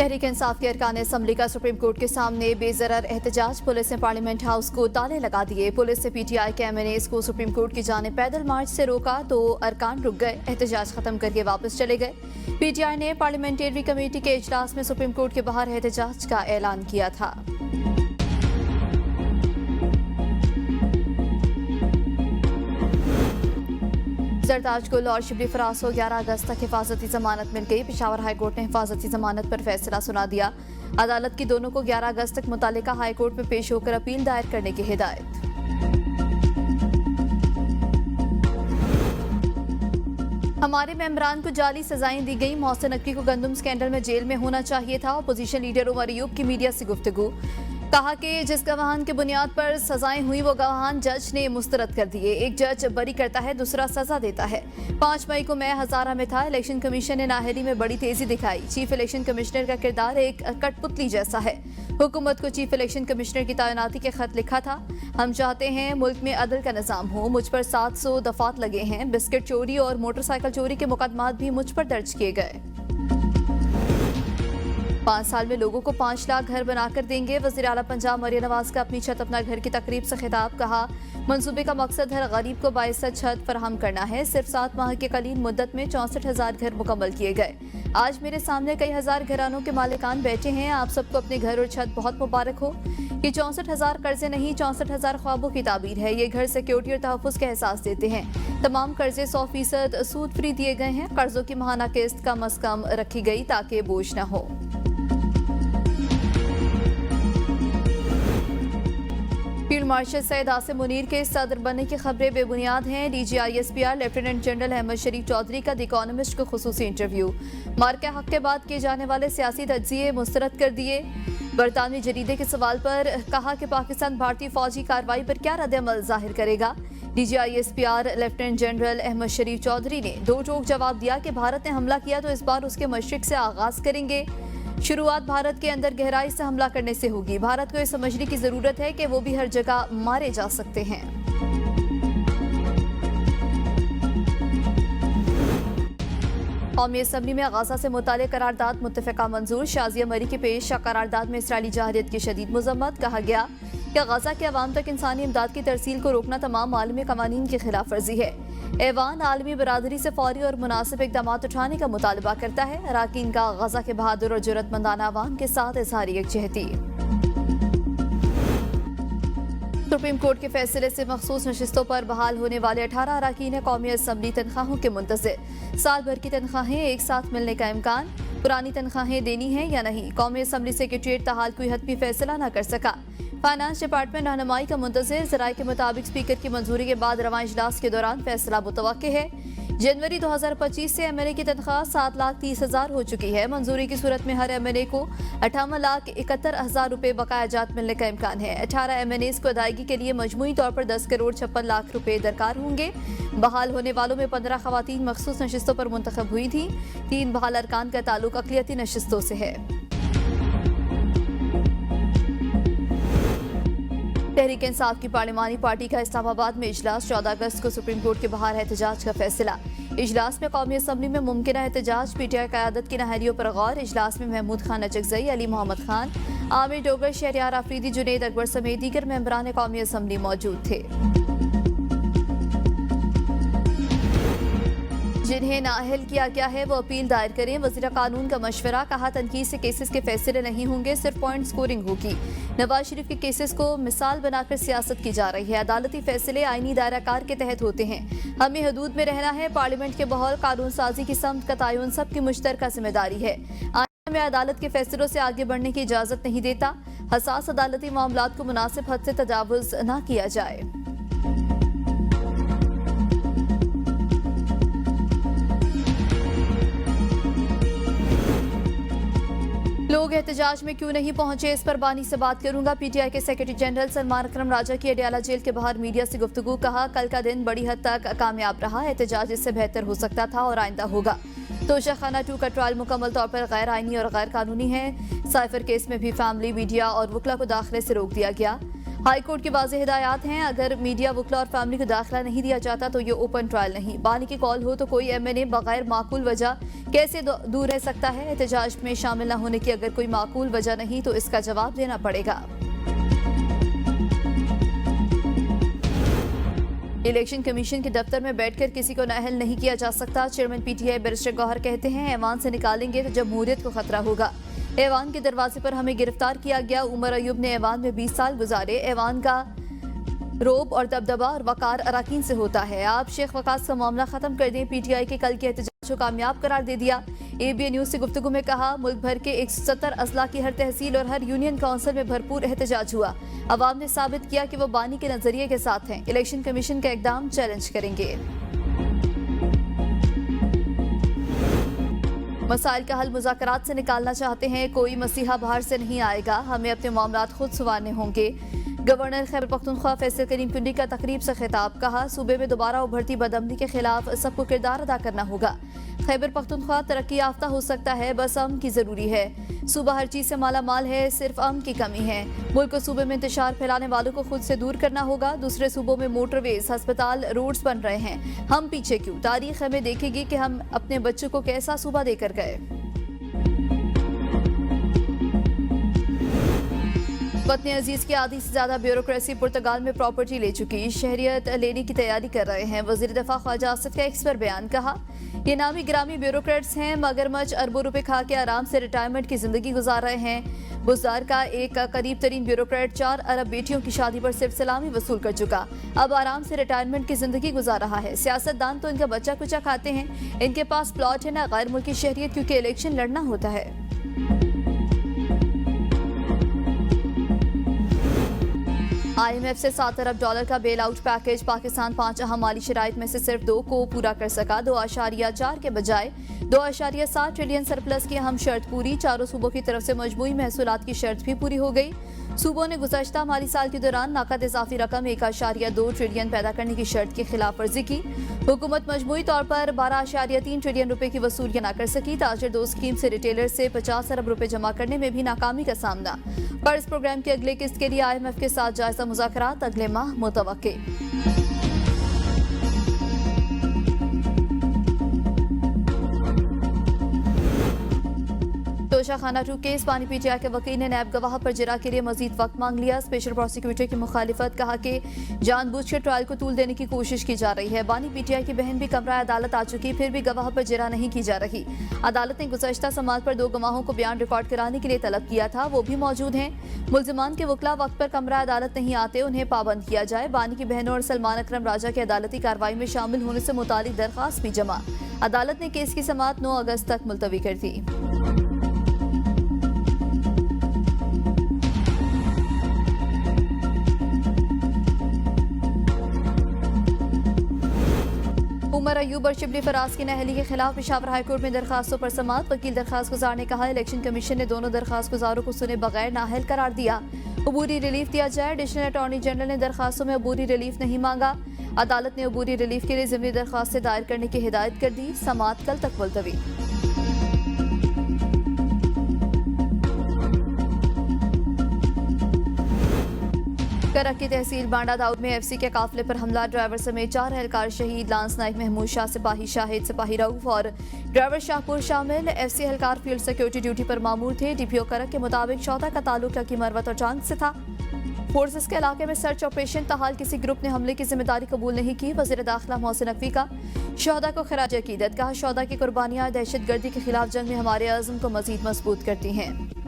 तहरीक इंसाफ के अरकान असम्बली का सुप्रीम कोर्ट के सामने बेजरर एहतजाज। पुलिस ने पार्लियामेंट हाउस को ताले लगा दिए। पुलिस ने पीटीआई के एमएनएस को सुप्रीम कोर्ट की जानिब पैदल मार्च से रोका तो अरकान रुक गए, एहतजाज खत्म करके वापस चले गए। पीटीआई ने पार्लियामेंट्री कमेटी के इजलास में सुप्रीम कोर्ट के बाहर एहतजाज का ऐलान किया था। सरताज गुल और शिबली फराज को 11 अगस्त तक हिफाजती जमानत मिल गई। पेशावर हाई कोर्ट ने हिफाजती जमानत पर फैसला सुना दिया। अदालत की दोनों को 11 अगस्त तक मुतालिका हाई कोर्ट में पेश होकर अपील दायर करने की हिदायत। हमारे मेंबरान को जाली सजाएं दी गई। मोहसिन नकवी को गंदम स्कैंडल में जेल में होना चाहिए था। अपोजिशन लीडर उमर अयूब की मीडिया से गुफ्तगू, कहा कि जिस गवाहान की बुनियाद पर सजाएं हुई वो गवाहान जज ने मुस्तरद कर दिए। एक जज बरी करता है, दूसरा सजा देता है। 5 मई को मैं हजारा में था। इलेक्शन कमीशन ने नाहरी में बड़ी तेजी दिखाई। चीफ इलेक्शन कमिश्नर का किरदार एक कठपुतली जैसा है। हुकूमत को चीफ इलेक्शन कमिश्नर की तैनाती के खत लिखा था। हम चाहते हैं मुल्क में अदल का निज़ाम हो। मुझ पर 700 दफात लगे हैं। बिस्किट चोरी और मोटरसाइकिल चोरी के मुकदमात भी मुझ पर दर्ज किए गए। 5 साल में लोगों को 5 लाख घर बनाकर देंगे। वज़ीर आला पंजाब मरियम नवाज का अपनी छत अपना घर की तकरीब से खिताब, कहा मंसूबे का मकसद हर गरीब को बाइज़्ज़त छत फराहम करना है। सिर्फ 7 माह के कलील मुद्दत में 64,000 घर मुकम्मल किए गए। आज मेरे सामने कई हजार घरानों के मालिकान बैठे हैं। आप सबको अपने घर और छत बहुत मुबारक हो। ये 64,000 कर्जे नहीं, 64,000 ख्वाबों की ताबीर है। ये घर सिक्योरिटी और तहफ़्फ़ुज़ के एहसास देते हैं। तमाम कर्जे 100% सूद फ्री दिए गए हैं। कर्जों की माहाना किस्त कम अज़ कम रखी गई ताकि बोझ न हो। फील्ड मार्शल सैयद आसिम मुनीर के सदर बनने की खबरें बेबुनियाद हैं। DGISPR लेफ्टिनेंट जनरल अहमद शरीफ चौधरी का द इकोनॉमिस्ट को खुसूसी इंटरव्यू। मार्के हक के बाद किए जाने वाले सियासी तज्जिए मुस्तरद कर दिए। बरतानवी जरीदे के सवाल पर कहा कि पाकिस्तान भारतीय फौजी कार्रवाई पर क्या रद्द-ए-अमल जाहिर करेगा। DGISPR लेफ्टिनेंट जनरल अहमद शरीफ चौधरी ने दो टोक जवाब दिया कि भारत ने हमला किया तो इस बार उसके मशरिक से आगाज करेंगे। शुरुआत भारत के अंदर गहराई से हमला करने से होगी। भारत को यह समझने की जरूरत है कि वो भी हर जगह मारे जा सकते हैं। कौमी असम्बली में गजा से मुताल्लिक़ करारदाद मुत्तफ़िक़ा मंजूर। शाज़िया मरी के पेश करारदाद में इसराइली जारहियत की शदीद मज़म्मत। कहा गया कि गजा के अवाम तक इंसानी इमदाद की तरसील को रोकना तमाम आलमी क़वानीन की खिलाफ वर्जी है। ऐवान आलमी बरादरी से फौरी और मुनासिब इक़दाम उठाने का मुतालबा करता है। अराकीन का गजा के बहादुर और जुर्रतमंदाना अवाम के साथ इज़हार यकजहती। सुप्रीम कोर्ट के फैसले से मखसूस नशिस्तों पर बहाल होने वाले 18 अराकीन कौमी असम्बली तनख्वाहों के मुंतज़िर। साल भर की तनख्वाहें एक साथ मिलने का इम्कान। पुरानी तनख्वाहें देनी है या नहीं, कौमी असम्बली सेक्रेटरीट ताहाल कोई हतमी फैसला न कर सका। फाइनेंस डिपार्टमेंट रहनुमाई का मुंतज़िर। ज़राए के मुताबिक स्पीकर की मंजूरी के बाद रवां इजलास के दौरान फैसला मुतवक्किल है। जनवरी 2025 से MNA की तनख्वाह 7,30,000 हो चुकी है। मंजूरी की सूरत में हर MNA को 58,71,000 रुपए बकाया जात मिलने का इम्कान है। 18 MNAs को अदायगी के लिए मजमूई तौर पर 10 करोड़ 56 लाख रुपए दरकार होंगे। बहाल होने वालों में 15 खवातीन मखसूस नशिस्तों पर मुंतखब हुई थी। 3 बहाल अरकान का ताल्लुक अक़लियती नशिस्तों से है। तहरीक इंसाफ की पार्लिमानी पार्टी का इस्लामाबाद में इजलास। 14 अगस्त को सुप्रीम कोर्ट के बाहर एहतजाज का फैसला। इजलास में कौमी असम्बली में मुमकिन एहतजाज। PTI क़यादत की नहरियों पर गौर। इजलास में महमूद खान नचकज़ई, अली मोहम्मद खान, आमिर डोगर, शहरियार आफरीदी, जुनैद अकबर समेत दीगर मेंबरान कौमी असम्बली मौजूद थे। जिन्हें नाअहल किया गया है वो अपील दायर करें। वज़ीर कानून का मशवरा, कहा तनकीद से केसेस के फैसले नहीं होंगे, सिर्फ पॉइंट स्कोरिंग होगी। नवाज शरीफ के केसेस को मिसाल बनाकर सियासत की जा रही है। अदालती फैसले आईनी दायरा कार के तहत होते हैं। हमें हदूद में रहना है। पार्लियामेंट के माहौल कानून साजी की समत का तयन सबकी मुश्तरका जिम्मेदारी है। आईन में अदालत के फैसलों से आगे बढ़ने की इजाजत नहीं देता। हसास अदालती मामलात को मुनासिब हद से तजावुज न किया जाए। लोग एहतजाज में क्यों नहीं पहुंचे, इस पर बानी से बात करूंगा। PTI के सेक्रेटरी जनरल सलमान अकरम राजा की अडयाला जेल के बाहर मीडिया से गुफ्तगू। कहा कल का दिन बड़ी हद तक कामयाब रहा। एहतजाज इससे बेहतर हो सकता था और आइंदा होगा। तोशाखाना 2 का ट्रायल मुकम्मल तौर पर गैर आइनी और गैर कानूनी है। साइफर केस में भी फैमिली, मीडिया और वकला को दाखिले से रोक दिया गया। हाई कोर्ट की वाज़ेह हिदायत हैं, अगर मीडिया, वकला और फैमिली को दाखिला नहीं दिया जाता तो ये ओपन ट्रायल नहीं। बानी की कॉल हो तो कोई MNA बगैर माकूल वजह कैसे दूर रह सकता है? एहतजाज में शामिल न होने की अगर कोई माकूल वजह नहीं तो इसका जवाब देना पड़ेगा। इलेक्शन कमीशन के दफ्तर में बैठकर किसी को नाअहल नहीं किया जा सकता। चेयरमैन पीटीआई बैरिस्टर गौहर कहते हैं, ऐवान से निकालेंगे तो जमहूरियत को खतरा होगा। ऐवान के दरवाजे पर हमें गिरफ्तार किया गया। उमर अयूब ने ऐवान में 20 साल गुजारे। ऐवान का रोब और दबदबा और वकार अराकीन से होता है। आप शेख वकास का मामला खत्म कर दें। पीटीआई के कल के एहतजाज को कामयाब करार दे दिया। एबीएन न्यूज से गुफ्तगू में कहा, मुल्क भर के 170 अजला की हर तहसील और हर यूनियन काउंसिल में भरपूर एहतजाज हुआ। अवाम ने साबित किया कि वो बानी के नजरिए के साथ हैं। इलेक्शन कमीशन का इकदाम चैलेंज करेंगे। मसाइल का हल मुज़ाकरात से निकालना चाहते हैं। कोई मसीहा बाहर से नहीं आएगा। हमें अपने मामलात खुद संवारने होंगे। गवर्नर खैबर पख्तूनख्वा फैसल करीम टुंडी का तकरीब से खिताब। कहा, सूबे में दोबारा उभरती बदअमनी के खिलाफ सबको किरदार अदा करना होगा। खैबर पख्तूनख्वा तरक्की याफ्ता हो सकता है, बस अमन की जरूरी है। सूबा हर चीज से माला माल है, सिर्फ अमन की कमी है। मुल्क को सूबे में इंतशार फैलाने वालों को खुद से दूर करना होगा। दूसरे सूबों में मोटरवेज, अस्पताल, रोड्स बन रहे हैं, हम पीछे क्यों? तारीख हमें देखेगी कि हम अपने बच्चों को कैसा सूबा देकर गए। वतन अजीज की आधी से ज्यादा ब्यूरोक्रेसी पुर्तगाल में प्रॉपर्टी ले चुकी, शहरियत लेने की तैयारी कर रहे हैं। वजीर दफा ख्वाजा आसिफ का एक्स पर बयान। कहा, ये नामी ग्रामी ब्यूरोक्रेट्स हैं, मगरमच्छ अरबों रुपए खा के आराम से रिटायरमेंट की जिंदगी गुजार रहे हैं। बुजदार का एक करीब तरीन ब्यूरोक्रेट 4 अरब बेटियों की शादी पर सिर्फ सलामी वसूल कर चुका, अब आराम से रिटायरमेंट की जिंदगी गुजार रहा है। सियासतदान तो इनका बच्चा कुचा खाते हैं। इनके पास प्लॉट है ना गैर मुल्की शहरियत, क्योंकि इलेक्शन लड़ना होता है। IMF से $7 अरब का बेल आउट पैकेज। पाकिस्तान 5 अहम माली शराइत में से सिर्फ 2 को पूरा कर सका। 2.4 के बजाय 2.7 ट्रिलियन सरप्लस की अहम शर्त पूरी। चारों सूबों की तरफ से मजमूई महसूलात की शर्त भी पूरी हो गई। सूबों ने गुज़श्ता माली साल के दौरान नकद इजाफी रकम 1.2 ट्रिलियन पैदा करने की शर्त की खिलाफ वर्जी की। हुकूमत मजमूई तौर पर 12.3 ट्रिलियन रुपए की वसूलियां न कर सकी। ताजर 2 स्कीम से रिटेलर से 50 अरब रुपए जमा करने में भी नाकामी का सामना। कर्ज प्रोग्राम की अगले किस्त के लिए IMF के साथ जायजा मुज़ाकरात अगले माह मुतवक्के। तोशाखाना 2 केस। पानी पीटीआई के वकील ने नैब गवाह पर जिरा के लिए मजीद वक्त मांग लिया। स्पेशल प्रोसिक्यूटर की मुखालिफत। कहा कि जानबूझकर ट्रायल को तूल देने की कोशिश की जा रही है। बानी पीटीआई की बहन भी कमरा अदालत आ चुकी, फिर भी गवाह पर जिरा नहीं की जा रही। अदालत ने गुज़श्ता समात पर 2 गवाहों को बयान रिकॉर्ड कराने के लिए तलब किया था, वो भी मौजूद हैं। मुल्जिमान के वकला वक्त पर कमरा अदालत नहीं आते, उन्हें पाबंद किया जाए। बानी की बहनों और सलमान अकरम राजा की अदालती कार्रवाई में शामिल होने से मुतालिक दरख्वास्त भी जमा। अदालत ने केस की समात 9 अगस्त तक मुलतवी कर दी। उमर अयूब और शिबली फराज की नाअहली के खिलाफ पेशावर हाईकोर्ट में दरखास्तों पर समात। वकील दरखास्त गुजार ने कहा, इलेक्शन कमीशन ने दोनों दरखास्त गुजारों को सुने बगैर नाअहल करार दिया। अबूरी रिलीफ दिया जाए। एडिशनल अटॉर्नी जनरल ने दरखास्तों में अबूरी रिलीफ नहीं मांगा। अदालत ने अबूरी रिलीफ के लिए ज़िमनी दरखास्तें दायर करने की हिदायत कर दी। समात कल तक मुलतवी। करक की तहसील बांडा दाऊद में FC के काफिले पर हमला। ड्राइवर समेत 4 एहलकार शहीद। लांस नाइक महमूद शाह, सिपाही शाहिद, सिपाही रऊफ और ड्राइवर शाहपुर शामिल। FC एहलकार फील्ड सिक्योरिटी ड्यूटी पर मामूर थे। DPO करक के मुताबिक शौदा का ताल्लुक लकी मरवत और चांग से था। फोर्सेस के इलाके में सर्च ऑपरेशन। ताहाल किसी ग्रुप ने हमले की जिम्मेदारी कबूल नहीं की। वज़ीर दाखिला मोहसिन नकवी का शौदा को खराज अकीदत। कहा, शौदा की कुर्बानियां दहशत गर्दी के खिलाफ जंग में हमारे अज़्म को मजीद मजबूत करती हैं।